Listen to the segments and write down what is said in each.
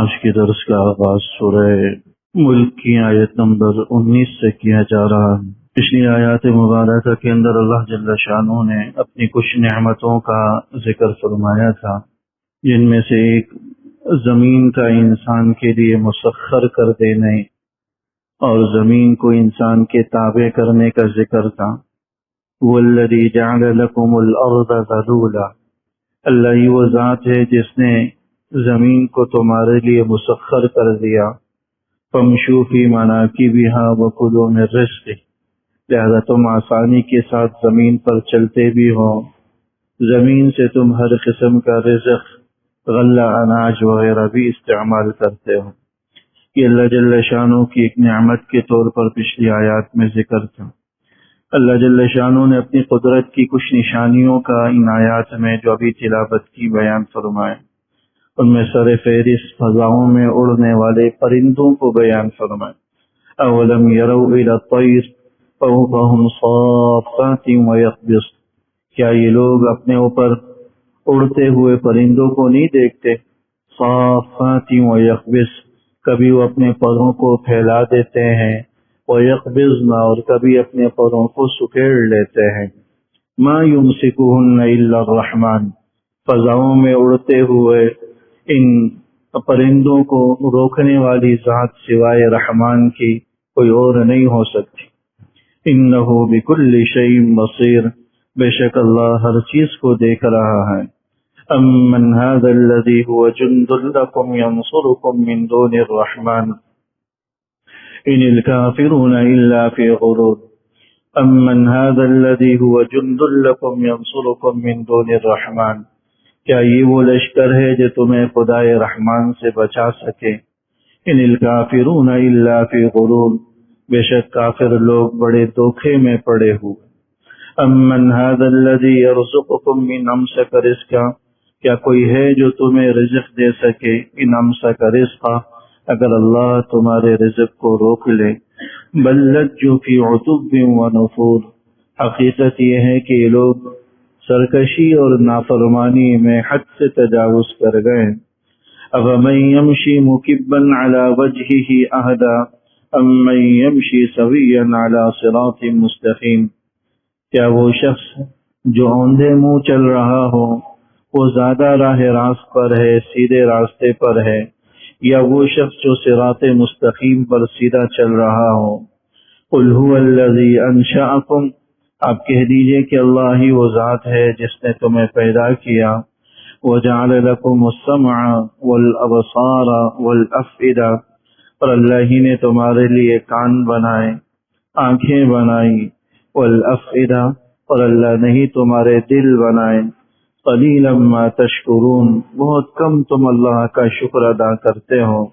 آج کے درس کا آغاز سورہ ملک کی آیت نمبر 19 سے کیا جا رہا ہے۔ پچھلی آیات مبارکہ کے اندر اللہ جل شانہ نے اپنی کچھ نعمتوں کا ذکر فرمایا تھا، جن میں سے ایک زمین کا انسان کے لیے مسخر کر دینے اور زمین کو انسان کے تابع کرنے کا ذکر تھا۔ وَالَّذِي جَعَلَ لَكُمُ الْأَرْضَ ذَلُولًا، اللہ ہی وہ ذات ہے جس نے زمین کو تمہارے لیے مسخر کر دیا۔ فَامْشُوا فِي مَنَاكِبِهَا وَكُلُوا مِن رِّزْقِهِ، لہذا تم آسانی کے ساتھ زمین پر چلتے بھی ہو، زمین سے تم ہر قسم کا رزق، غلہ، اناج وغیرہ بھی استعمال کرتے ہو۔ یہ اللہ جل شانہ کی ایک نعمت کے طور پر پچھلی آیات میں ذکر تھا۔ اللہ جل شانہ نے اپنی قدرت کی کچھ نشانیوں کا ان آیات میں جو ابھی تلاوت کی بیان فرمائے، ان میں سر فہرست فضاؤں میں اڑنے والے پرندوں کو بیان فرمائے۔ اولم یروا الی الطیر فوقہم صافات ویقبض، کیا یہ لوگ اپنے اوپر اڑتے ہوئے پرندوں کو نہیں دیکھتے؟ صافات ویقبض، کبھی وہ اپنے پروں کو پھیلا دیتے ہیں، ویقبضن، اور کبھی اپنے پروں کو سکیڑ لیتے ہیں۔ ما یمسکہن الا الرحمن، فضاؤں میں اڑتے ہوئے ان پرندوں کو روکنے والی ذات سوائے رحمان کی کوئی اور نہیں ہو سکتی۔ انہ بکل شیء بصیر، بے شک اللہ ہر چیز کو دیکھ رہا ہے۔ امن ھذا الذی ھو جند لکم ینصرکم من دون الرحمن ان الکافرون الا فی غرور۔ امن ھذا الذی ھو جند لکم ینصرکم من دون الرحمن، کیا یہ وہ لشکر ہے جو تمہیں خدائے رحمان سے بچا سکے؟ ان الکافرون الا فی غرور، بے شک کافر لوگ بڑے دھوکے میں پڑے ہوئے۔ امن ھذا الذی یرزقکم ان امسک رزقا، کیا کوئی ہے جو تمہیں رزق دے سکے؟ ان امسک رزقا، اگر اللہ تمہارے رزق کو روک لے۔ بل لجوا فی عتب ونفور، حقیقت یہ ہے کہ یہ لوگ سرکشی اور نافرمانی میں حد سے تجاوز کر گئے۔ افمن یمشی مکبا علی وجہہ اہدی امن یمشی سویا علی صراط مستقیم، کیا وہ شخص جو اوندھے منہ چل رہا ہو وہ زیادہ راہ راست پر ہے، سیدھے راستے پر ہے، یا وہ شخص جو صراط مستقیم پر سیدھا چل رہا ہو؟ قل هو الذی انشأکم، آپ کہہ دیجئے کہ اللہ ہی وہ ذات ہے جس نے تمہیں پیدا کیا۔ وجعل لکم السمع والابصار والافئدہ، اور اللہ ہی نے تمہارے لیے کان بنائے، آنکھیں بنائی، والافئدہ، اور اللہ نے ہی تمہارے دل بنائے۔ قلیلا ما تشکرون، بہت کم تم اللہ کا شکر ادا کرتے ہو۔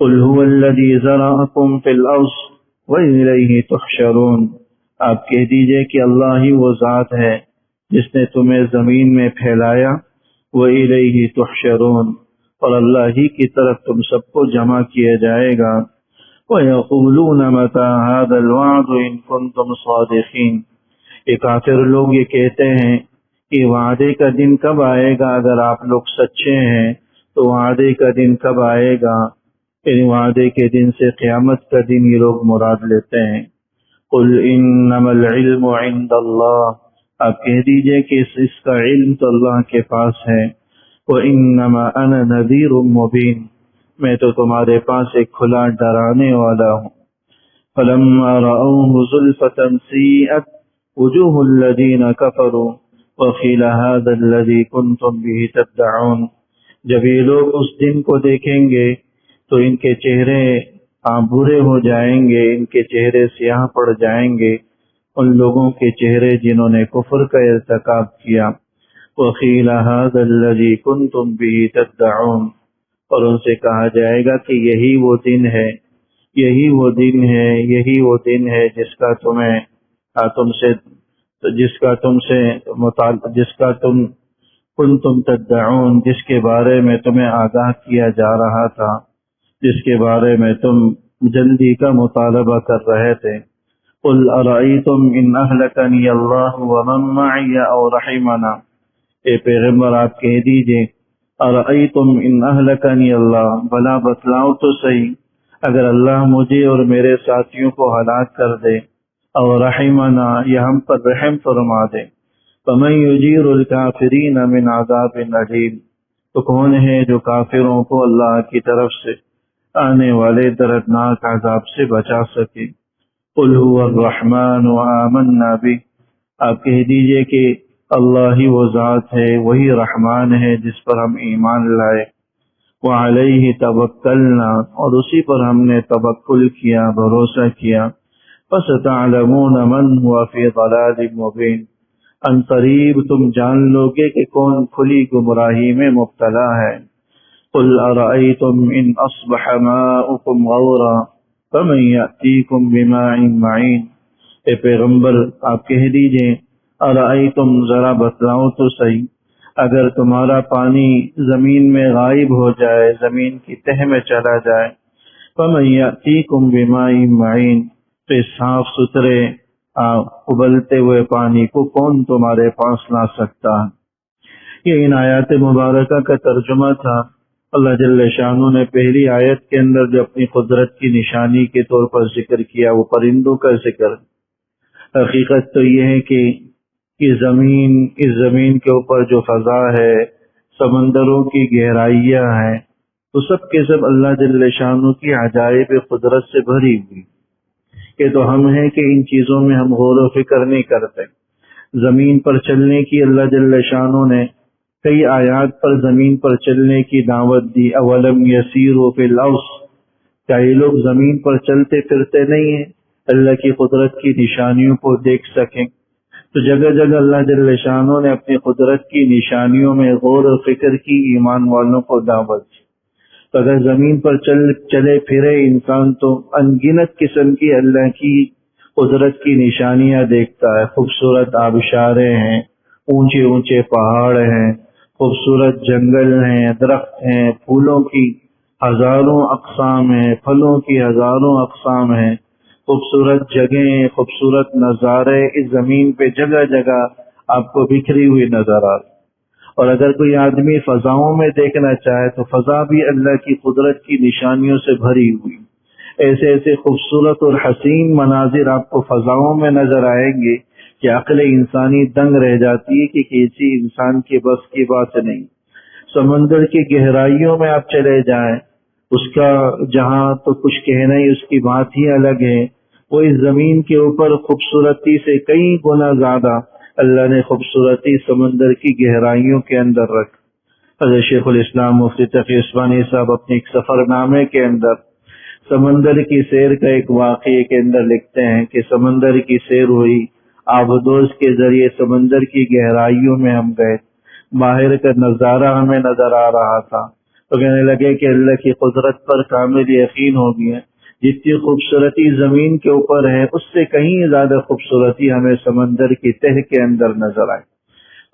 قل هو الذی ذرأکم فی الارض وإلیہ تحشرون، آپ کہہ دیجئے کہ اللہ ہی وہ ذات ہے جس نے تمہیں زمین میں پھیلایا، وإلیہ تحشرون، اور اللہ ہی کی طرف تم سب کو جمع کیا جائے گا۔ وَيَقُولُونَ مَتَى هَذَا الْوَعْدُ إِن كُنتُمْ صَادِقِينَ، یہ کافر لوگ یہ کہتے ہیں کہ وعدے کا دن کب آئے گا؟ اگر آپ لوگ سچے ہیں تو وعدے کا دن کب آئے گا؟ ان وعدے کے دن سے قیامت کا دن یہ لوگ مراد لیتے ہیں۔ قل انما العلم عند اللہ، آپ کہہ دیجئے کہ اس کا علم تو اللہ کے پاس ہے۔ وانما انا نذیر مبین، میں تو تمہارے پاس ایک کھلا ڈرانے والا ہوں۔ فلما رأوه زلفة سیئت وجوہ الذین کفروا وقیل هذا الذی کنتم به تدعون، جب یہ لوگ اس دن کو دیکھیں گے تو ان کے چہرے برے ہو جائیں گے، ان کے چہرے سیاہ پڑ جائیں گے، ان لوگوں کے چہرے جنہوں نے کفر کا ارتکاب کیا۔ وقیل هذا الذی کنتم به تدعون، اور ان سے کہا جائے گا کہ یہی وہ دن ہے، یہی وہ دن ہے، یہی وہ دن ہے جس کا تم کنتم تدعون، جس کے بارے میں تمہیں آگاہ کیا جا رہا تھا، جس کے بارے میں تم جلدی کا مطالبہ کر رہے تھے۔ قل ارأیتم ان اہلکنی اللہ ومن معی او رحمنا، اے پیغمبر آپ کہہ دیجئے ارأیتم ان اہلکنی اللہ، بلا بتلاؤ تو صحیح، اگر اللہ مجھے اور میرے ساتھیوں کو ہلاک کر دے، اور رحمنا یا ہم پر رحم فرما دے، فمن یجیر الکافرین من عذاب علیم، تو کون ہے جو کافروں کو اللہ کی طرف سے آنے والے دردناک عذاب سے بچا سکے۔ قل هو الرحمن وآمنا به، آپ کہہ دیجئے کہ اللہ ہی وہ ذات ہے، وہی رحمان ہے جس پر ہم ایمان لائے، وعلیہ توکلنا، اور اسی پر ہم نے توکل کیا، بھروسہ کیا، فستعلمون من هو فی ضلال مبین، ان قریب تم جان لوگے کہ کون کھلی گمراہی میں مبتلا ہے۔ قل ارأیتم ان اصبح ماؤکم غورا فمن یأتیکم بماء معین، اے پیغمبر آپ کہہ دیجئے ارأیتم، ذرا بتلاؤ تو صحیح، اگر تمہارا پانی زمین میں غائب ہو جائے، زمین کی تہ میں چلا جائے، فمن یأتیکم بماء معین، تو اس صاف ستھرے ابلتے ہوئے پانی کو کون تمہارے پاس لا سکتا ہے۔ یہ ان آیات مبارکہ کا ترجمہ تھا۔ اللہ جل شانہ نے پہلی آیت کے اندر جو اپنی قدرت کی نشانی کے طور پر ذکر کیا وہ پرندوں کا ذکر۔ حقیقت تو یہ ہے کہ اس زمین کے اوپر جو فضا ہے، سمندروں کی گہرائیاں ہیں، تو سب کے سب اللہ جل شانہ کی عجائب قدرت سے بھری ہوئی۔ یہ تو ہم ہیں کہ ان چیزوں میں ہم غور و فکر نہیں کرتے۔ زمین پر چلنے کی اللہ جل شانہ نے کئی آیات پر زمین پر چلنے کی دعوت دی۔ اولم یسیروا فی الارض، کیا یہ لوگ زمین پر چلتے پھرتے نہیں ہیں، اللہ کی قدرت کی نشانیوں کو دیکھ سکیں؟ تو جگہ جگہ اللہ جل شانہ نے اپنی قدرت کی نشانیوں میں غور و فکر کی، ایمان والوں کو دعوت دی۔ تو اگر زمین پر چلے پھرے انسان تو ان گنت قسم کی اللہ کی قدرت کی نشانیاں دیکھتا ہے۔ خوبصورت آبشاریں ہیں، اونچے اونچے پہاڑ ہیں، خوبصورت جنگل ہیں، درخت ہیں، پھولوں کی ہزاروں اقسام ہیں، پھلوں کی ہزاروں اقسام ہیں، خوبصورت جگہیں، خوبصورت نظارے اس زمین پہ جگہ جگہ آپ کو بکھری ہوئی نظر آتی۔ اور اگر کوئی آدمی فضاؤں میں دیکھنا چاہے تو فضا بھی اللہ کی قدرت کی نشانیوں سے بھری ہوئی۔ ایسے ایسے خوبصورت اور حسین مناظر آپ کو فضاؤں میں نظر آئیں گے کہ عقل انسانی دنگ رہ جاتی ہے کہ کسی انسان کے بس کی بات نہیں۔ سمندر کی گہرائیوں میں آپ چلے جائیں، اس کا جہاں تو کچھ کہنا ہی، اس کی بات ہی الگ ہے۔ وہ اس زمین کے اوپر خوبصورتی سے کئی گنا زیادہ اللہ نے خوبصورتی سمندر کی گہرائیوں کے اندر رکھ۔ حضرت شیخ الاسلام مفتی تقی عثمانی صاحب اپنے ایک سفر نامے کے اندر سمندر کی سیر کا ایک واقعے کے اندر لکھتے ہیں کہ سمندر کی سیر ہوئی، آبدوز کے ذریعے سمندر کی گہرائیوں میں ہم گئے، باہر کا نظارہ ہمیں نظر آ رہا تھا تو کہنے لگے کہ اللہ کی قدرت پر کامل یقین ہو گیا، جتنی خوبصورتی زمین کے اوپر ہے اس سے کہیں زیادہ خوبصورتی ہمیں سمندر کی تہ کے اندر نظر آئی۔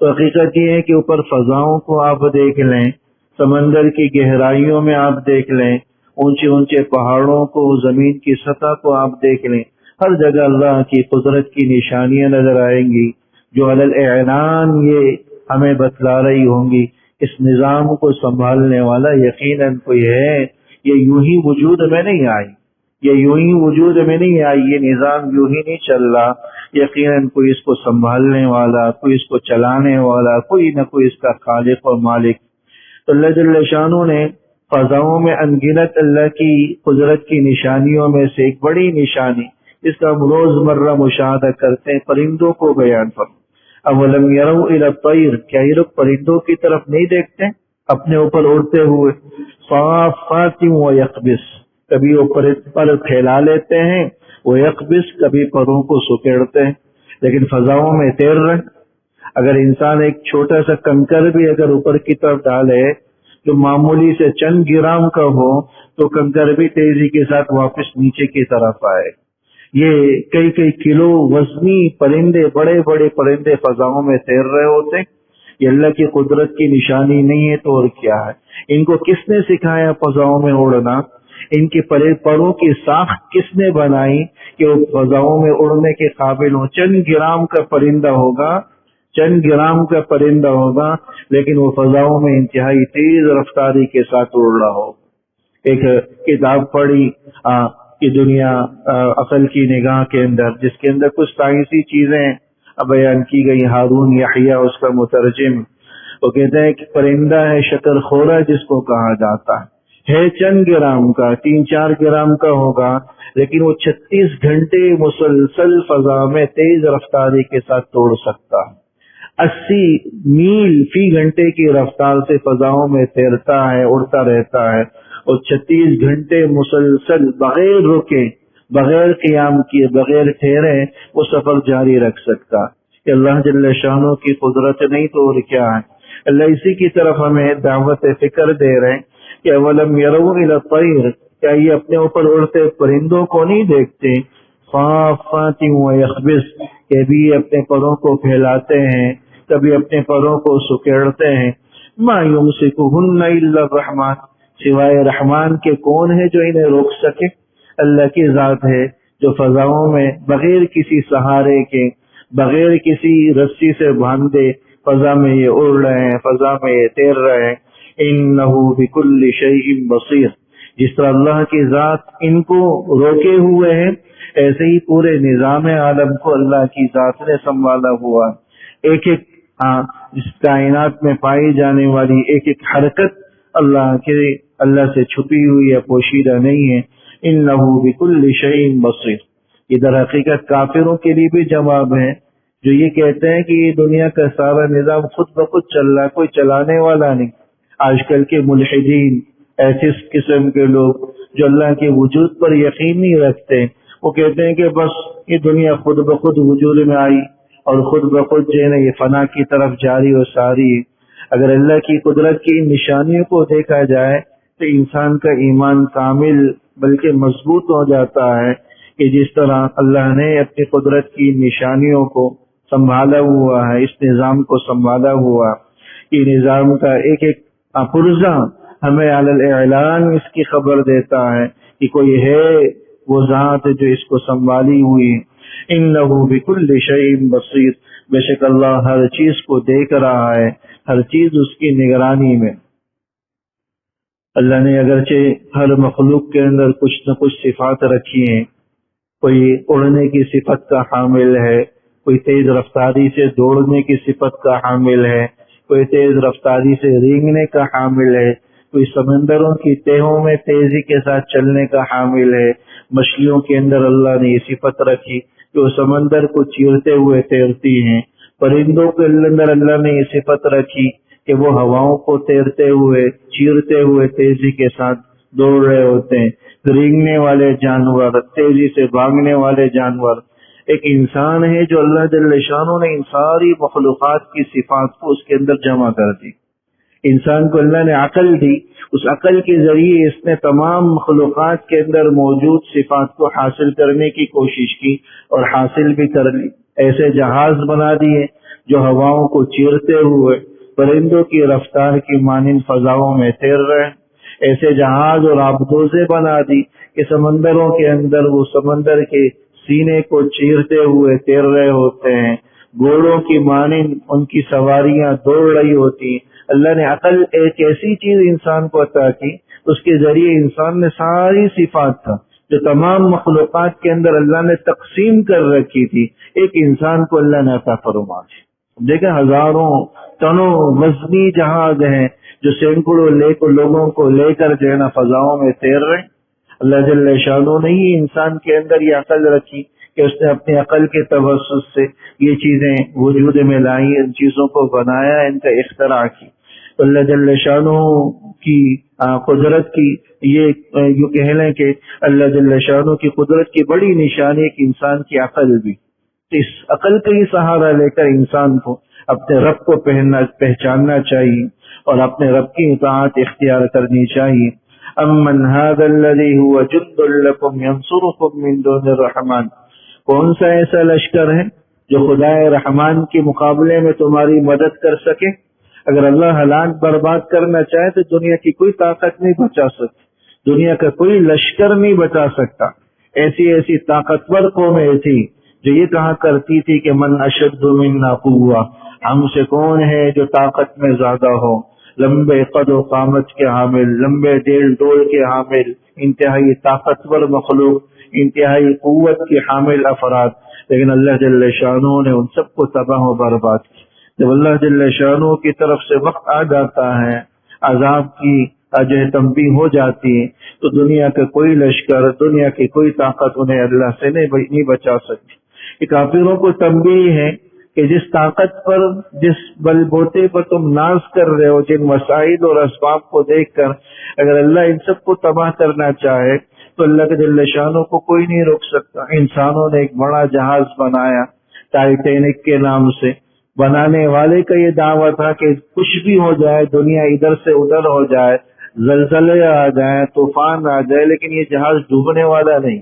تو حقیقت یہ ہے کہ اوپر فضاؤں کو آپ دیکھ لیں، سمندر کی گہرائیوں میں آپ دیکھ لیں، اونچے اونچے پہاڑوں کو، زمین کی سطح کو آپ دیکھ لیں، ہر جگہ اللہ کی قدرت کی نشانیاں نظر آئیں گی جو علی الاعلان یہ ہمیں بتلا رہی ہوں گی۔ اس نظام کو سنبھالنے والا یقیناً کوئی ہے، یہ یوں ہی وجود میں نہیں آئی، یہ یوں ہی وجود میں نہیں آئی، یہ نظام یوں ہی نہیں چل رہا، یقیناً کوئی اس کو سنبھالنے والا، کوئی اس کو چلانے والا، کوئی نہ کوئی اس کا خالق اور مالک۔ تو اللہ جل شانہ نے فضاؤں میں انگنت اللہ کی قدرت کی نشانیوں میں سے ایک بڑی نشانی، اس کا ہم روز مرہ مشاہدہ کرتے ہیں، پرندوں کو بیان فرمایا۔ اولم یروا الی الطیر، کیا یہ لوگ پرندوں کی طرف نہیں دیکھتے اپنے اوپر اڑتے ہوئے؟ صافات و یقبس، کبھی وہ پر پھیلا لیتے ہیں، وہ یقبس کبھی پروں کو سکیڑتے ہیں، لیکن فضاؤں میں تیر رہے۔ اگر انسان ایک چھوٹا سا کنکر بھی اگر اوپر کی طرف ڈالے جو معمولی سے چند گرام کا ہو تو کنکر بھی تیزی کے ساتھ واپس نیچے کی طرف آئے۔ یہ کئی کئی کلو وزنی پرندے، بڑے بڑے پرندے فضاؤں میں تیر رہے ہوتے، یہ اللہ کی قدرت کی نشانی نہیں ہے تو اور کیا ہے؟ ان کو کس نے سکھایا فضاؤں میں اڑنا؟ ان کی پروں کی ساخت کس نے بنائی کہ وہ فضاؤں میں اڑنے کے قابل ہو؟ چند گرام کا پرندہ ہوگا، چند گرام کا پرندہ ہوگا لیکن وہ فضاؤں میں انتہائی تیز رفتاری کے ساتھ اڑ رہا ہو۔ ایک کتاب پڑھی کہ دنیا عقل کی نگاہ کے اندر، جس کے اندر کچھ سائنسی چیزیں بیان کی گئی، ہارون یحییٰ اس کا مترجم، وہ کہتے ہیں کہ پرندہ ہے شکر خورا جس کو کہا جاتا ہے چند گرام کا، 3-4 گرام کا ہوگا، لیکن وہ 36 گھنٹے مسلسل فضا میں تیز رفتاری کے ساتھ توڑ سکتا ہے۔ 80 میل فی گھنٹے کی رفتار سے فضاؤں میں تیرتا ہے، اڑتا رہتا ہے، اور 36 گھنٹے مسلسل بغیر رکے، بغیر قیام کیے، بغیر ٹھہرے وہ سفر جاری رکھ سکتا۔ کہ اللہ جل شانہ کی قدرت نہیں تو اور کیا ہے۔ اللہ اسی کی طرف ہمیں دعوت فکر دے رہے ہیں کہ اولم یروا الی الطیر، کیا یہ اپنے اوپر اڑتے پرندوں کو نہیں دیکھتے، صافات و یخبص، کہ بھی اپنے پروں کو پھیلاتے ہیں، کبھی اپنے پروں کو سکیڑتے ہیں، ما یمسکہن الا الرحمن، سوائے رحمان کے کون ہے جو انہیں روک سکے؟ اللہ کی ذات ہے جو فضاؤں میں بغیر کسی سہارے کے، بغیر کسی رسی سے باندھے فضا میں یہ اڑ رہے ہیں، فضا میں یہ تیر رہے ہیں۔ انہ بکل شیء بصیر، جس طرح اللہ کی ذات ان کو روکے ہوئے ہیں، ایسے ہی پورے نظام عالم کو اللہ کی ذات نے سنبھالا ہوا۔ ایک ایک اس کائنات میں پائی جانے والی ایک ایک حرکت اللہ سے چھپی ہوئی یا پوشیدہ نہیں ہے۔ انہ بکل شیء بصیر، ادھر حقیقت کافروں کے لیے بھی جواب ہے جو یہ کہتے ہیں کہ یہ دنیا کا سارا نظام خود بخود چل رہا ہے، کوئی چلانے والا نہیں۔ آج کل کے ملحدین، ایتھسٹ قسم کے لوگ جو اللہ کے وجود پر یقین نہیں رکھتے، وہ کہتے ہیں کہ بس یہ دنیا خود بخود وجود میں آئی اور خود بخود جو ہے نا یہ فنا کی طرف جاری و ساری ہے۔ اگر اللہ کی قدرت کی نشانیوں کو دیکھا جائے تو انسان کا ایمان کامل بلکہ مضبوط ہو جاتا ہے کہ جس طرح اللہ نے اپنی قدرت کی نشانیوں کو سنبھالا ہوا ہے، اس نظام کو سنبھالا ہوا، یہ نظام کا ایک ایک پرزہ ہمیں علی الاعلان اس کی خبر دیتا ہے کہ کوئی ہے وہ ذات جو اس کو سنبھالی ہوئی ہے۔ انہ بکل شیء بصیر، بے شک اللہ ہر چیز کو دیکھ رہا ہے، ہر چیز اس کی نگرانی میں۔ اللہ نے اگرچہ ہر مخلوق کے اندر کچھ نہ کچھ صفات رکھی ہیں، کوئی اڑنے کی صفت کا حامل ہے، کوئی تیز رفتاری سے دوڑنے کی صفت کا حامل ہے، کوئی تیز رفتاری سے رینگنے کا حامل ہے، کوئی سمندروں کی تہوں میں تیزی کے ساتھ چلنے کا حامل ہے۔ مچھلیوں کے اندر اللہ نے یہ صفت رکھی کہ وہ سمندر کو چیرتے ہوئے تیرتی ہیں۔ پرندوں کے اندر اللہ نے یہ صفت رکھی کہ وہ ہواؤں کو تیرتے ہوئے، چیرتے ہوئے تیزی کے ساتھ دوڑ رہے ہوتے ہیں۔ رینگنے والے جانور، تیزی سے بھاگنے والے جانور، ایک انسان ہے جو اللہ جل شانہ نے ان ساری مخلوقات کی صفات کو اس کے اندر جمع کر دی۔ انسان کو اللہ نے عقل دی، اس عقل کے ذریعے اس نے تمام مخلوقات کے اندر موجود صفات کو حاصل کرنے کی کوشش کی اور حاصل بھی کر لی۔ ایسے جہاز بنا دیے جو ہواؤں کو چیرتے ہوئے پرندوں کی رفتار کی مانند فضاؤں میں تیر رہے، ایسے جہاز اور آبدوزیں بنا دی کہ سمندروں کے اندر وہ سمندر کے سینے کو چیرتے ہوئے تیر رہے ہوتے ہیں، گھوڑوں کی مانند ان کی سواریاں دوڑ رہی ہوتی۔ اللہ نے عقل ایک ایسی چیز انسان کو عطا کی، اس کے ذریعے انسان نے ساری صفات کا جو تمام مخلوقات کے اندر اللہ نے تقسیم کر رکھی تھی، ایک انسان کو اللہ نے عطا فرما دی۔ دیکھیں ہزاروں ٹنوں وزنی جہاز ہیں جو سینکڑوں لوگوں کو لے کر جو ہے نا فضاؤں میں تیر رہے ہیں۔ اللہ جل شانہ نے ہی انسان کے اندر یہ عقل رکھی کہ اس نے اپنی عقل کے توسط سے یہ چیزیں وجود میں لائی، ان چیزوں کو بنایا، ان کا اختراع کی۔ اللہ جل شانہ کی قدرت کی یہ یوں کہہ لیں کہ اللہ جل شانہ کی قدرت کی بڑی نشانی ایک انسان کی عقل بھی۔ اس عقل کا ہی سہارا لے کر انسان کو اپنے رب کو پہچاننا چاہیے اور اپنے رب کی اطاعت اختیار کرنی چاہیے۔ امن هذا الذي هو جند لكم ينصركم من دون الرحمن، کون سا ایسا لشکر ہے جو خدا رحمان کے مقابلے میں تمہاری مدد کر سکے؟ اگر اللہ ہلاک برباد کرنا چاہے تو دنیا کی کوئی طاقت نہیں بچا سکتی، دنیا کا کوئی لشکر نہیں بچا سکتا۔ ایسی ایسی طاقتور قومیں تھی جو یہ کہا کرتی تھی کہ من اشد منا قوہ، ہم سے کون ہے جو طاقت میں زیادہ ہو، لمبے قد و قامت کے حامل، لمبے ڈیل ڈول کے حامل، انتہائی طاقتور مخلوق، انتہائی قوت کے حامل افراد، لیکن اللہ جل شانہ نے ان سب کو تباہ و برباد کیا۔ جب اللہ جل شانہ کی طرف سے وقت آ جاتا ہے، عذاب کی تنبیہ ہو جاتی ہے، تو دنیا کا کوئی لشکر، دنیا کی کوئی طاقت انہیں اللہ سے نہیں بچا سکتی۔ یہ کافروں کو تنبیہ ہے کہ جس طاقت پر، جس بل بوتے پر تم ناز کر رہے ہو، جن وسائل اور اسباب کو دیکھ کر اگر اللہ ان سب کو تباہ کرنا چاہے تو اللہ کے جل شانہ کو کوئی نہیں روک سکتا۔ انسانوں نے ایک بڑا جہاز بنایا ٹائٹینک کے نام سے، بنانے والے کا یہ دعویٰ تھا کہ کچھ بھی ہو جائے، دنیا ادھر سے ادھر ہو جائے، زلزلے آ جائیں، طوفان آ جائے، لیکن یہ جہاز ڈوبنے والا نہیں۔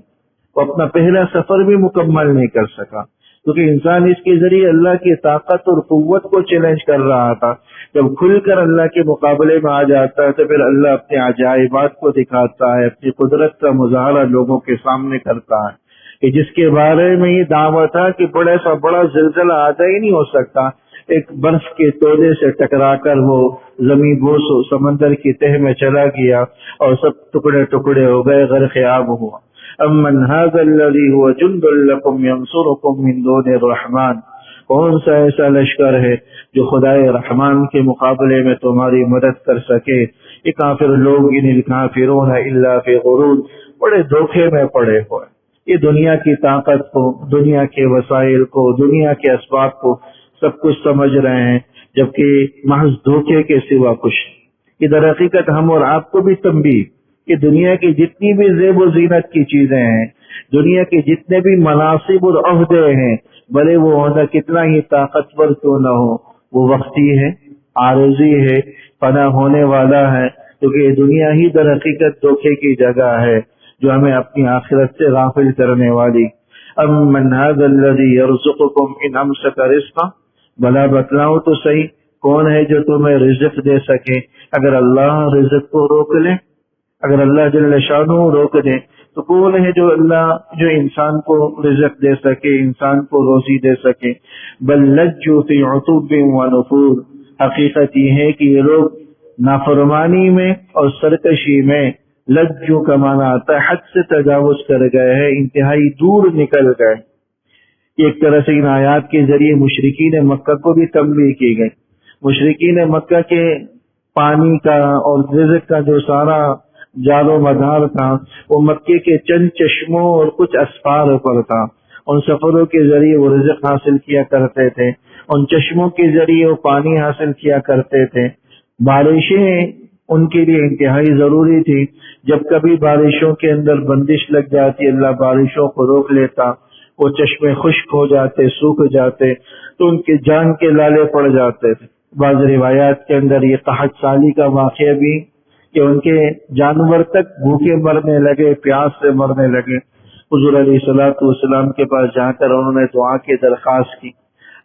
وہ اپنا پہلا سفر بھی مکمل نہیں کر سکا، کیونکہ انسان اس کے ذریعے اللہ کی طاقت اور قوت کو چیلنج کر رہا تھا۔ جب کھل کر اللہ کے مقابلے میں آ جاتا ہے تو پھر اللہ اپنے عجائبات کو دکھاتا ہے، اپنی قدرت کا مظاہرہ لوگوں کے سامنے کرتا ہے، کہ جس کے بارے میں یہ دعویٰ تھا کہ بڑا سا بڑا زلزلہ آتا ہی نہیں ہو سکتا، ایک برف کے تودے سے ٹکرا کر وہ زمین بوس سمندر کی تہ میں چلا گیا اور سب ٹکڑے ٹکڑے ہو گئے، غرق آب ہوا۔ امن هذا الذي هو جند لكم ينصركم من دون الرحمن، کون سا ایسا لشکر ہے جو خدائے رحمان کے مقابلے میں تمہاری مدد کر سکے؟ یہ کافر لوگ ان الکافرون الا فی غرور، بڑے دھوکے میں پڑے ہوئے، یہ دنیا کی طاقت کو، دنیا کے وسائل کو، دنیا کے اسباب کو سب کچھ سمجھ رہے ہیں، جبکہ محض دھوکے کے سوا کچھ۔ ادھر حقیقت ہم اور آپ کو بھی تنبیہ کہ دنیا کی جتنی بھی زیب و زینت کی چیزیں ہیں، دنیا کے جتنے بھی مناصب اور عہدے ہیں، بھلے وہ عہدہ کتنا ہی طاقتور کیوں نہ ہو، وہ وقتی ہے، عارضی ہے، فنا ہونے والا ہے، کیونکہ یہ دنیا ہی در حقیقت دھوکے کی جگہ ہے جو ہمیں اپنی آخرت سے غافل کرنے والی۔ امن هذا الذي يرزقكم ان امسك رزقا، بھلا بتلاؤ تو صحیح، کون ہے جو تمہیں رزق دے سکے اگر اللہ رزق کو روک لے، اگر اللہ جل شانہ روک دے تو کون ہے جو انسان کو رزق دے سکے، انسان کو روزی دے سکے؟ بل لجوا فی عتب و نفور، حقیقت یہ ہے کہ یہ لوگ نافرمانی میں اور سرکشی میں، لجو کا معنی آتا ہے حد سے تجاوز کر گئے ہیں، انتہائی دور نکل گئے۔ ایک طرح سے ان آیات کے ذریعے مشرکین مکہ کو بھی تنبیہ کی گئی۔ مشرکین مکہ کے پانی کا اور رزق کا جو سارا جال و مدار تھا وہ مکے کے چند چشموں اور کچھ اسفار پر تھا۔ ان سفروں کے ذریعے وہ رزق حاصل کیا کرتے تھے، ان چشموں کے ذریعے وہ پانی حاصل کیا کرتے تھے۔ بارشیں ان کے لیے انتہائی ضروری تھی، جب کبھی بارشوں کے اندر بندش لگ جاتی، اللہ بارشوں کو روک لیتا، وہ چشمے خشک ہو جاتے، سوکھ جاتے، تو ان کے جان کے لالے پڑ جاتے تھے۔ بعض روایات کے اندر یہ قحط سالی کا واقعہ بھی کہ ان کے جانور تک بھوکے مرنے لگے، پیاس سے مرنے لگے۔ حضور علیہ الصلوۃ والسلام کے پاس جا کر انہوں نے دعا کی درخواست کی۔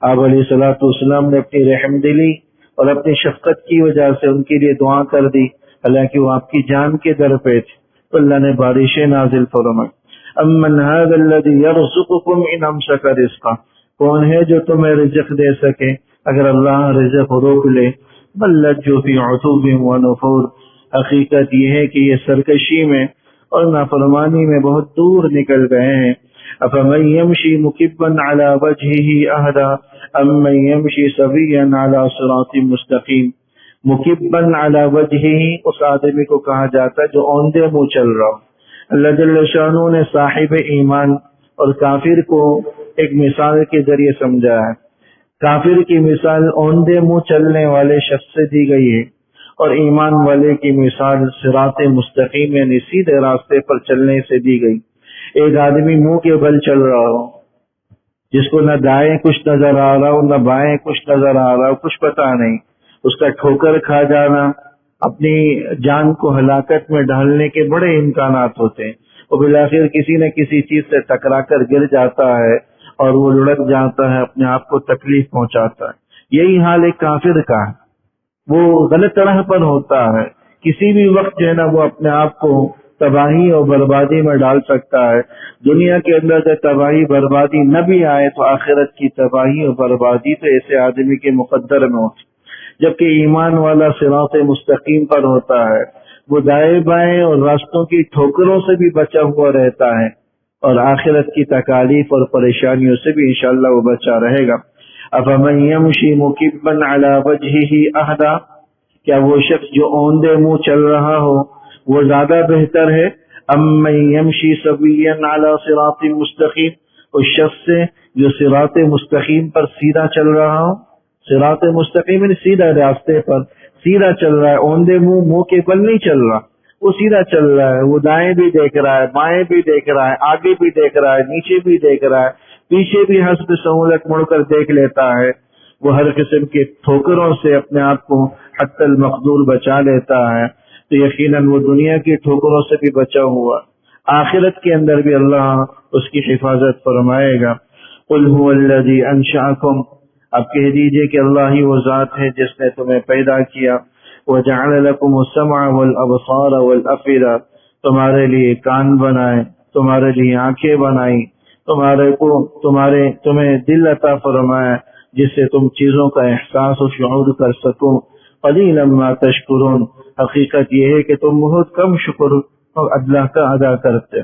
آپ علیہ الصلوۃ والسلام نے اپنی رحم دلی اور اپنی شفقت کی وجہ سے ان کے لیے دعا کر دی، حالانکہ وہ آپ کی جان کے در پہ تھے، تو اللہ نے بارشیں نازل فرمائی۔ امن هذا الذي يرزقكم ان امسك رزقا، کون ہے جو تمہیں رزق دے سکے اگر اللہ رزق روک لے؟ بل لجوا فی عتب و نفور، حقیقت یہ ہے کہ یہ سرکشی میں اور نافرمانی میں بہت دور نکل گئے ہیں۔ افمن یمشی مکبا علی وجہہ اہدی ام من یمشی سویا علی صراط مستقیم۔ مکبا علی وجہہ اس آدمی کو کہا جاتا ہے جو اوندے منہ چل رہا ہو۔ اللہ جل شانہ نے صاحب ایمان اور کافر کو ایک مثال کے ذریعے سمجھا ہے۔ کافر کی مثال اوندے منہ چلنے والے شخص سے دی گئی ہے، اور ایمان والے کی مثال صراط مستقیم یعنی سیدھے راستے پر چلنے سے دی گئی۔ ایک آدمی منہ کے بل چل رہا ہو، جس کو نہ دائیں کچھ نظر آ رہا ہو نہ بائیں کچھ نظر آ رہا ہو، کچھ پتہ نہیں، اس کا ٹھوکر کھا جانا، اپنی جان کو ہلاکت میں ڈالنے کے بڑے امکانات ہوتے ہیں۔ وہ بالآخر کسی نہ کسی چیز سے ٹکرا کر گر جاتا ہے اور وہ لڑک جاتا ہے، اپنے آپ کو تکلیف پہنچاتا ہے۔ یہی حال ایک کافر کا ہے، وہ غلط راہ پر ہوتا ہے، کسی بھی وقت جو ہے نا وہ اپنے آپ کو تباہی اور بربادی میں ڈال سکتا ہے۔ دنیا کے اندر سے تباہی بربادی نہ بھی آئے تو آخرت کی تباہی اور بربادی تو ایسے آدمی کے مقدر میں ہوتی، جبکہ ایمان والا صراط مستقیم پر ہوتا ہے، وہ دائیں بائیں اور راستوں کی ٹھوکروں سے بھی بچا ہوا رہتا ہے، اور آخرت کی تکالیف اور پریشانیوں سے بھی انشاءاللہ وہ بچا رہے گا۔ افمن یمشی مکبا علی وجہہ اہدی، کیا وہ شخص جو اوندے منہ چل رہا ہو وہ زیادہ بہتر ہے، امن یمشی سویا علی صراط مستقیم، اس شخص سے جو صراط مستقیم پر سیدھا چل رہا ہو۔ صراط مستقیم یعنی سیدھا راستے پر سیدھا چل رہا ہے، اوندے منہ کے بل نہیں چل رہا، وہ سیدھا چل رہا ہے، وہ دائیں بھی دیکھ رہا ہے، بائیں بھی دیکھ رہا ہے، آگے بھی دیکھ رہا ہے، نیچے بھی دیکھ رہا ہے، پیچھے بھی حسب سہولت مڑ کر دیکھ لیتا ہے، وہ ہر قسم کے ٹھوکروں سے اپنے آپ کو حتی المقدور بچا لیتا ہے، تو یقیناً وہ دنیا کی ٹھوکروں سے بھی بچا ہوا، آخرت کے اندر بھی اللہ اس کی حفاظت فرمائے گا۔ قل هو الذی انشأکم، اب کہہ دیجئے کہ اللہ ہی وہ ذات ہے جس نے تمہیں پیدا کیا، وجعل لکم السمع والابصار والافئدہ، تمہارے لیے کان بنائے، تمہارے لیے آنکھیں بنائی، تمہیں دل عطا فرمایا جس سے تم چیزوں کا احساس و شعور کر سکو۔ قلیلا ما تشکرون، حقیقت یہ ہے کہ تم بہت کم شکر اللہ کا ادا کرتے۔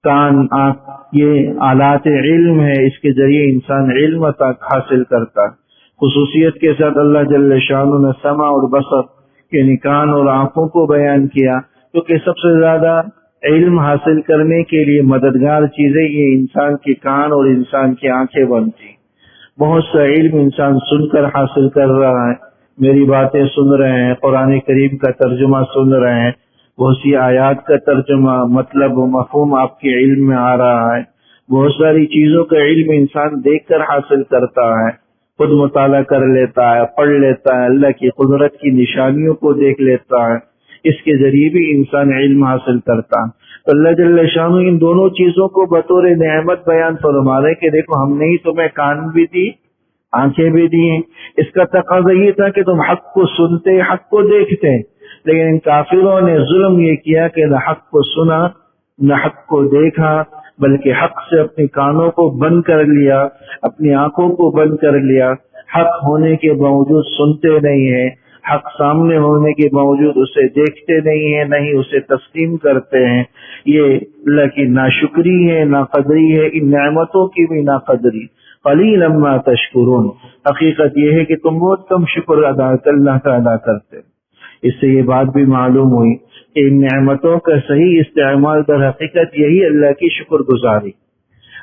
کان، آنکھ، یہ آلات علم ہے، اس کے ذریعے انسان علم تک حاصل کرتا ہے۔ خصوصیت کے ساتھ اللہ جل شانہ نے سمع اور بصر یعنی کان اور آنکھوں کو بیان کیا، کیونکہ سب سے زیادہ علم حاصل کرنے کے لیے مددگار چیزیں یہ انسان کے کان اور انسان کی آنکھیں بنتی۔ بہت سا علم انسان سن کر حاصل کر رہا ہے، میری باتیں سن رہے ہیں، قرآن کریم کا ترجمہ سن رہے ہیں، بہت سی آیات کا ترجمہ مطلب و مفہوم آپ کے علم میں آ رہا ہے، بہت ساری چیزوں کا علم انسان دیکھ کر حاصل کرتا ہے، خود مطالعہ کر لیتا ہے، پڑھ لیتا ہے، اللہ کی قدرت کی نشانیوں کو دیکھ لیتا ہے، اس کے ذریعے بھی انسان علم حاصل کرتا ہے۔ تو اللہ جل شانہ ان دونوں چیزوں کو بطور نعمت بیان فرما رہے کہ دیکھو ہم نے ہی تمہیں کان بھی دی، آنکھیں بھی دی ہیں، اس کا تقاضا یہ تھا کہ تم حق کو سنتے، حق کو دیکھتے، لیکن ان کافروں نے ظلم یہ کیا کہ نہ حق کو سنا نہ حق کو دیکھا، بلکہ حق سے اپنے کانوں کو بند کر لیا، اپنی آنکھوں کو بند کر لیا، حق ہونے کے باوجود سنتے نہیں ہیں، حق سامنے ہونے کے باوجود اسے دیکھتے نہیں ہیں، نہ ہی اسے تسلیم کرتے ہیں۔ یہ اللہ کی ناشکری ہے، ناقدری ہے، ان نعمتوں کی بھی ناقدری۔ قلیلا ما تشکرون، حقیقت یہ ہے کہ تم بہت کم شکر اللہ کا ادا کرتے۔ اس سے یہ بات بھی معلوم ہوئی کہ ان نعمتوں کا صحیح استعمال در حقیقت یہی اللہ کی شکر گزاری۔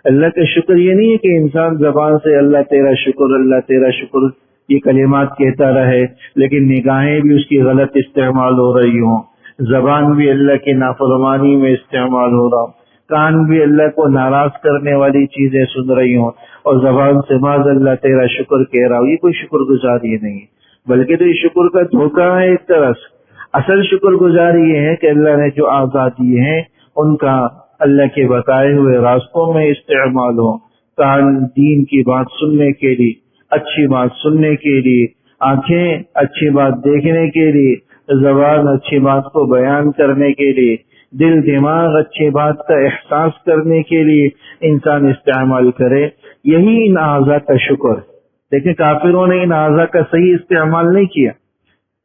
اللہ کا شکر یہ نہیں ہے کہ انسان زبان سے اللہ تیرا شکر یہ کلمات کہتا رہے، لیکن نگاہیں بھی اس کی غلط استعمال ہو رہی ہوں، زبان بھی اللہ کی نافرمانی میں استعمال ہو رہا ہوں، کان بھی اللہ کو ناراض کرنے والی چیزیں سن رہی ہوں، اور زبان سے معاذ اللہ تیرا شکر کہہ رہا ہوں، یہ کوئی شکر گزاری نہیں، بلکہ تو یہ شکر کا دھوکہ ہے ایک طرح سے۔ اصل شکر گزاری یہ ہے کہ اللہ نے جو اعضاء دیے ہیں ان کا اللہ کے بتائے ہوئے راستوں میں استعمال ہو، کان دین کی بات سننے کے لیے، اچھی بات سننے کے لیے، آنکھیں اچھی بات دیکھنے کے لیے، زبان اچھی بات کو بیان کرنے کے لیے، دل دماغ اچھی بات کا احساس کرنے کے لیے انسان استعمال کرے، یہی ان اعضاء کا شکر۔ لیکن کافروں نے ان اعضاء کا صحیح استعمال نہیں کیا،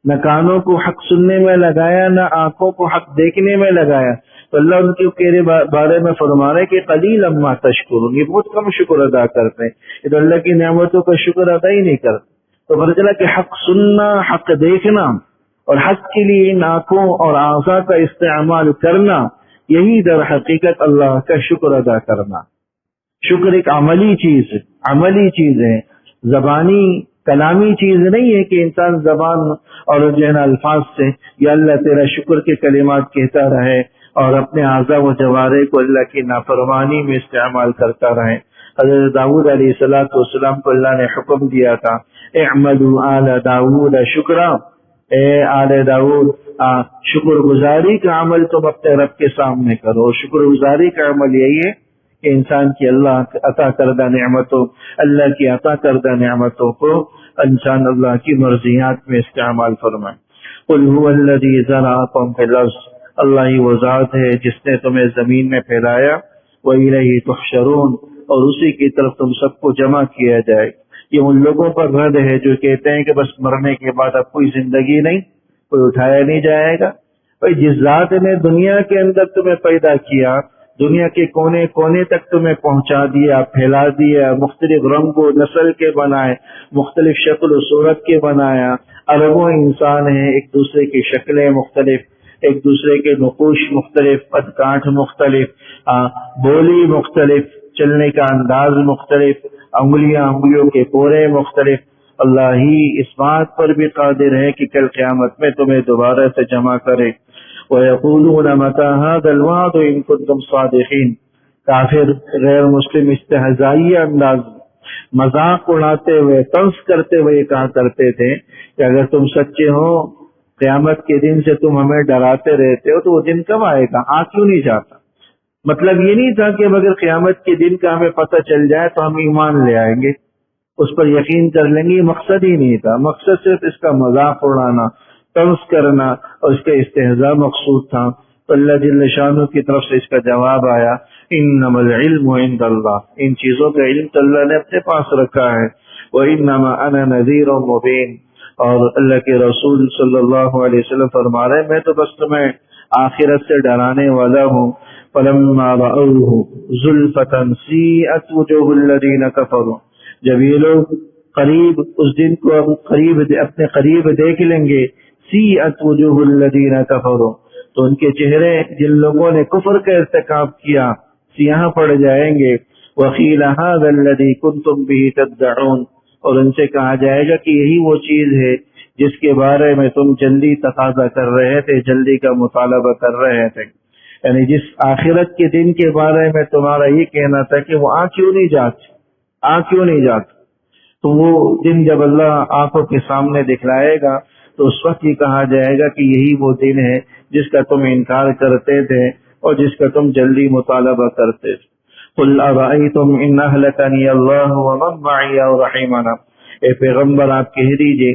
نہ کانوں کو حق سننے میں لگایا، نہ آنکھوں کو حق دیکھنے میں لگایا، تو اللہ ان کے بارے میں فرما رہے کہ قلیلا ما تشکرون، یہ بہت کم شکر ادا کرتے ہیں، یہ تو اللہ کی نعمتوں کا شکر ادا ہی نہیں کرتے۔ تو پتہ چلا کہ حق سننا، حق دیکھنا اور حق کے لیے ان آنکھوں اور اعضاء کا استعمال کرنا، یہی در حقیقت اللہ کا شکر ادا کرنا۔ شکر ایک عملی چیز ہے، زبانی کلامی چیز نہیں ہے کہ انسان زبان اور جو ہے نا الفاظ سے یا اللہ تیرا شکر کے کلمات کہتا رہے اور اپنے اعضاء و جوارح کو اللہ کی نافرمانی میں استعمال کرتا رہے۔ حضرت داؤد علیہ السلام کو اللہ نے حکم دیا تھا، اعملوا آل داؤد شکرا، اے آل داؤد شکر گزاری کا عمل تم اپنے رب کے سامنے کرو۔ شکر گزاری کا عمل یہی ہے کہ انسان کی اللہ عطا کردہ نعمتوں، اللہ کی عطا کردہ نعمتوں کو انسان اللہ کی مرضیات میں استعمال فرمائے۔ قل هو الذی ذرأکم فی الارض، اللہ ہی وہ ذات ہے جس نے تمہیں زمین میں پھیلایا، وَإِلَيْهِ تُحْشَرُونَ، اور اسی کی طرف تم سب کو جمع کیا جائے۔ یہ ان لوگوں پر رد ہے جو کہتے ہیں کہ بس مرنے کے بعد اب کوئی زندگی نہیں، کوئی اٹھایا نہیں جائے گا۔ بھائی جس ذات نے دنیا کے اندر تمہیں پیدا کیا، دنیا کے کونے کونے تک تمہیں پہنچا دیا، پھیلا دیا، مختلف رنگ و نسل کے بنائے، مختلف شکل و صورت کے بنایا، اربوں انسان ہیں، ایک دوسرے کی شکلیں مختلف، ایک دوسرے کے نقوش مختلف، قد کانٹھ مختلف، بولی مختلف، چلنے کا انداز مختلف، انگلیوں کے پورے مختلف۔ اللہ ہی اس بات پر بھی قادر ہے کہ کل قیامت میں تمہیں دوبارہ سے جمع کرے۔ وَيَقُولُونَ مَتَى هَذَا الْوَعْدُ إِن كُنتُمْ صَادِقِينَ، کافر غیر مسلم استہزائی انداز مذاق اڑاتے ہوئے، طنز کرتے ہوئے کہا کرتے تھے کہ اگر تم سچے ہو، قیامت کے دن سے تم ہمیں ڈراتے رہتے ہو، تو وہ دن کب آئے گا؟ کیوں نہیں جاتا؟ مطلب یہ نہیں تھا کہ اگر قیامت کے دن کا ہمیں پتہ چل جائے تو ہم ایمان لے آئیں گے، اس پر یقین کر لیں گے، یہ مقصد ہی نہیں تھا۔ مقصد صرف اس کا مذاق اڑانا، طنز کرنا اور اس کا استہزاء مقصود تھا۔ تو اللہ جل شانہ کی طرف سے اس کا جواب آیا، انما العلم عند اللہ، ان چیزوں کا علم تو اللہ نے اپنے پاس رکھا ہے۔ وانما انا نذیر مبین، اور اللہ کے رسول صلی اللہ علیہ وسلم فرما رہے ہیں میں تو بس تمہیں آخرت سے ڈرانے والا ہوں۔ فلما رأوه زلفة سیئت وجوہ الذین کفروا، جب یہ لوگ قریب اس دن کو اپنے قریب دیکھ لیں گے، سیئت وجوہ الذین کفروا، تو ان کے چہرے جن لوگوں نے کفر کا ارتکاب کیا سیاہ پڑ جائیں گے۔ وقیل ھذا الذی کنتم بہ تدعون، اور ان سے کہا جائے گا کہ یہی وہ چیز ہے جس کے بارے میں تم جلدی تقاضا کر رہے تھے، جلدی کا مطالبہ کر رہے تھے، یعنی جس آخرت کے دن کے بارے میں تمہارا یہ کہنا تھا کہ وہ کیوں نہیں جاتی، تو وہ دن جب اللہ آنکھوں کے سامنے دکھلائے گا تو اس وقت یہ کہا جائے گا کہ یہی وہ دن ہے جس کا تم انکار کرتے تھے اور جس کا تم جلدی مطالبہ کرتے تھے۔ قل ارأیتم ان اہلکنی اللہ ومن معی او رحمنا، اے پیغمبر آپ کہہ دیجئے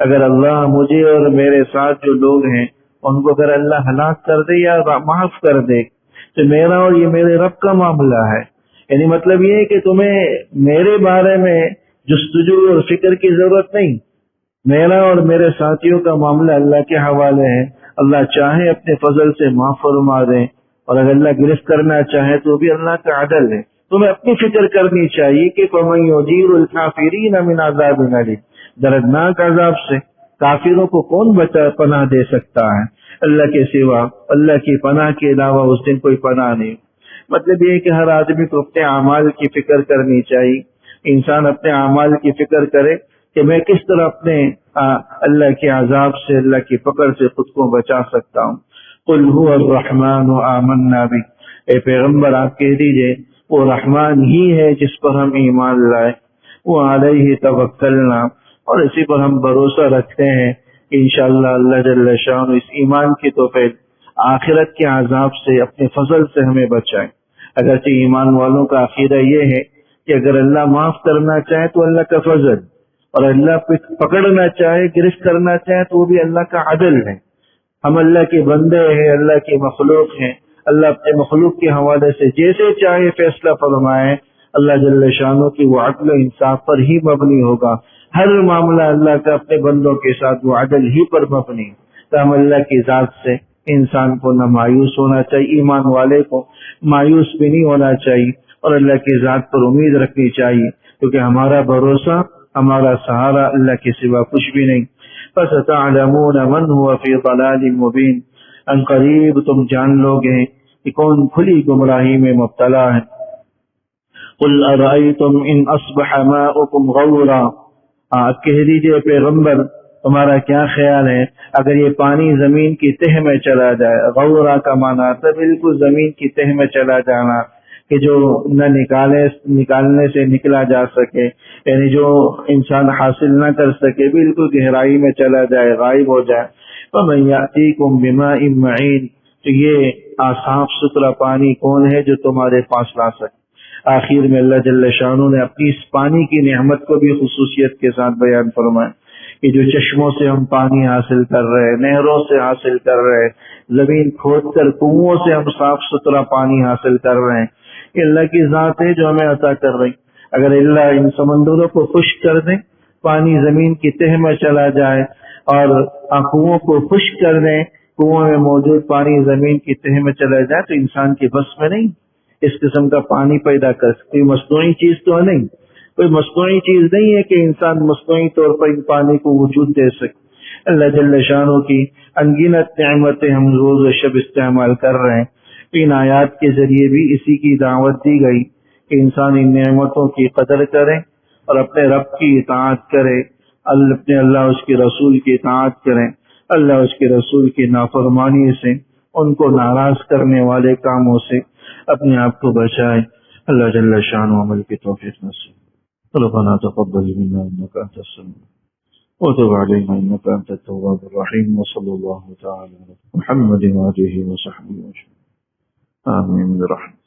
اگر اللہ مجھے اور میرے ساتھ جو لوگ ہیں ان کو اگر اللہ ہلاک کر دے یا معاف کر دے تو میرا اور یہ میرے رب کا معاملہ ہے۔ یعنی مطلب یہ ہے کہ تمہیں میرے بارے میں جستجو اور فکر کی ضرورت نہیں، میرا اور میرے ساتھیوں کا معاملہ اللہ کے حوالے ہے۔ اللہ چاہے اپنے فضل سے معاف فرما دے، اور اگر اللہ گرفت کرنا چاہے تو بھی اللہ کا عدل ہے۔ تمہیں اپنی فکر کرنی چاہیے کہ فَمَن يُجِيرُ الْكَافِرِينَ مِنْ عَذَابٍ أَلِيمٍ، دردناک عذاب سے کافروں کو کون پناہ دے سکتا ہے؟ اللہ کے سوا، اللہ کی پناہ کے علاوہ اس دن کوئی پناہ نہیں۔ مطلب یہ ہے کہ ہر آدمی کو اپنے اعمال کی فکر کرنی چاہیے، انسان اپنے اعمال کی فکر کرے کہ میں کس طرح اپنے اللہ کے عذاب سے، اللہ کی پکڑ سے خود کو بچا سکتا ہوں۔ قل هو الرحمن آمنا بہ، اے پیغمبر آپ کہہ دیجئے وہ رحمان ہی ہے جس پر ہم ایمان لائے، وہ علیہ توکلنا، اور اسی پر ہم بھروسہ رکھتے ہیں کہ انشاءاللہ اللہ جل شانہ اس ایمان کی توفیق آخرت کے عذاب سے اپنے فضل سے ہمیں بچائے۔ اگرچہ ایمان والوں کا عقیدہ یہ ہے کہ اگر اللہ معاف کرنا چاہے تو اللہ کا فضل، اور اللہ پکڑنا چاہے، گرفت کرنا چاہے تو وہ بھی اللہ کا عدل ہے۔ ہم اللہ کے بندے ہیں، اللہ کے مخلوق ہیں، اللہ اپنے مخلوق کے حوالے سے جیسے چاہے فیصلہ فرمائے، اللہ جل شانہ کی وہ عدل و انصاف پر ہی مبنی ہوگا۔ ہر معاملہ اللہ کا اپنے بندوں کے ساتھ وہ عدل ہی پر مبنی، تو ہم اللہ کی ذات سے انسان کو نہ مایوس ہونا چاہیے، ایمان والے کو مایوس بھی نہیں ہونا چاہیے، اور اللہ کی ذات پر امید رکھنی چاہیے، کیونکہ ہمارا بھروسہ، ہمارا سہارا اللہ کے سوا کچھ بھی نہیں۔ فَسَتَعْلَمُونَ مَنْ هُوَ فِي ضَلَالٍ مُبِينٍ، ان قریب تم جان لوگے کہ کون کھلی گمراہی میں مبتلا ہے۔ قُلْ أَرَأَيْتُمْ إِنْ أَصْبَحَ مَاؤُكُمْ غَوْرًا، آپ کہہ دیجئے پیغمبر تمہارا کیا خیال ہے اگر یہ پانی زمین کی تہ میں چلا جائے؟ غورا کا معنی تھا بالکل زمین کی تہ میں چلا جانا، کہ جو نہ نکالنے سے نکلا جا سکے، یعنی جو انسان حاصل نہ کر سکے، بالکل گہرائی میں چلا جائے، غائب ہو جائے۔ فَمَن يَأْتِيكُم بِمَاءٍ مَّعِينٍ، تو یہ صاف ستھرا پانی کون ہے جو تمہارے پاس لا سکے؟ آخر میں اللہ جل شانہ نے اپنی اس پانی کی نعمت کو بھی خصوصیت کے ساتھ بیان فرمایا کہ جو چشموں سے ہم پانی حاصل کر رہے ہیں، نہروں سے حاصل کر رہے ہیں، زمین کھود کر کنووں سے ہم صاف ستھرا پانی حاصل کر رہے ہیں. یہ اللہ کی ذات ہے جو ہمیں عطا کر رہی. اگر اللہ ان سمندروں کو خشک کر دیں، پانی زمین کی تہ میں چلا جائے، اور کنووں کو خشک کر دیں، کنووں میں موجود پانی زمین کی تہ میں چلا جائے، تو انسان کے بس میں نہیں اس قسم کا پانی پیدا کر سکتی. مصنوعی چیز تو نہیں، کوئی مصنوعی چیز نہیں ہے کہ انسان مصنوعی طور پر ان پانی کو وجود دے سکے. اللہ جل شانہ کی انگنت نعمتیں ہم روز و شب استعمال کر رہے ہیں. ان آیات کے ذریعے بھی اسی کی دعوت دی گئی کہ انسان ان نعمتوں کی قدر کرے اور اپنے رب کی اطاعت کرے، اپنے اللہ اس کے رسول کی اطاعت کریں، اللہ اس کے رسول کی نافرمانی سے، ان کو ناراض کرنے والے کاموں سے اپنے آپ کو بچائے. اللہ جل شانہ عمل کی توفیق نصیب. ربنا تقبل منا انك انت السميع وتب علينا انك انت التواب الرحيم. وصلى الله تعالى على محمد وآله وصحبه وسلم. آمين برحمتك.